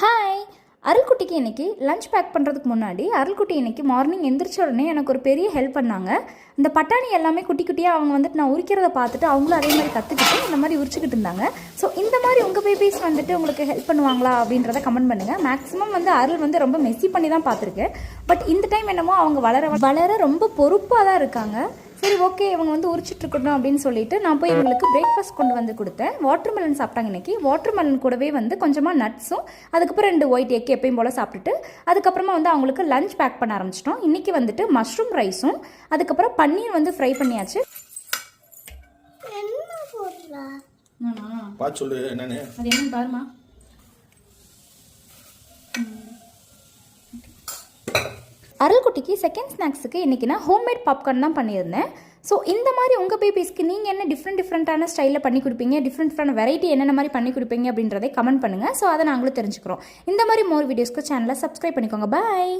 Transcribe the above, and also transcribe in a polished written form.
Hi, அருள்குட்டிக்கு இன்றைக்கி lunch back பண்ணுறதுக்கு முன்னாடி அருள்குட்டி இன்றைக்கி மார்னிங் எந்திரிச்ச உடனே எனக்கு ஒரு பெரிய ஹெல்ப் பண்ணாங்க. இந்த பட்டாணி எல்லாமே குட்டி குட்டியாக அவங்க வந்துட்டு நான் உரிக்கிறத பார்த்துட்டு அவங்களும் அதே மாதிரி கற்றுக்கிட்டு இந்த மாதிரி உரிச்சிக்கிட்டு இருந்தாங்க. ஸோ இந்த மாதிரி உங்கள் பேபிஸ் வந்துட்டு உங்களுக்கு ஹெல்ப் பண்ணுவாங்களா அப்படின்றத கமெண்ட் பண்ணுங்கள். மேக்ஸிமம் வந்து அருள் வந்து ரொம்ப மெஸ்ஸி பண்ணி தான் பார்த்துருக்கேன். பட் இந்த டைம் என்னமோ அவங்க வளர ரொம்ப பொறுப்பாக தான் இருக்காங்க. சரி, ஓகே, இவங்க வந்து உரிச்சிட்ருக்கணும் அப்படின்னு சொல்லிட்டு நான் போய் இவங்களுக்கு பிரேக்ஃபாஸ்ட் கொண்டு வந்து கொடுத்தேன். வாட்டர் மெலன் சாப்பிட்டாங்க இன்றைக்கி. வாட்டர் மெலன் கூடவே வந்து கொஞ்சமாக நட்ஸும் அதுக்கப்புறம் 2 ஒயிட் எக் எப்பயும் போல் சாப்பிட்டுட்டு அதுக்கப்புறமா வந்து அவங்களுக்கு லஞ்ச் பேக் பண்ண ஆரம்பிச்சிட்டோம். இன்றைக்கி வந்துட்டு மஷ்ரூம் ரைஸும் அதுக்கப்புறம் பன்னீர் வந்து ஃப்ரை பண்ணியாச்சு. சொல்லு என்னன்னு அது என்னன்னு பாருமா. அருள்குட்டிக்கு செகண்ட் ஸ்நாக்ஸுக்கு இன்றைக்கி நான் ஹோம்மேட் பாப்கார்ன் தான் பண்ணியிருந்தேன். ஸோ இந்த மாதிரி உங்கள் பேபிஸ்க்கு நீங்கள் என்ன டிஃப்ரெண்ட்டான ஸ்டைலில் பண்ணி கொடுப்பீங்க, டிஃப்ரெண்ட்டான வெரைட்டி என்னென்ன மாதிரி பண்ணி கொடுப்பீங்க அப்படின்றதை கமெண்ட் பண்ணுங்கள். ஸோ அதை நாங்களும் தெரிஞ்சுக்கிறோம். இந்த மாதிரி மோர் வீடியோஸ்க்கு சேனலை சப்ஸ்கிரைப் பண்ணிக்கோங்க. பாய்.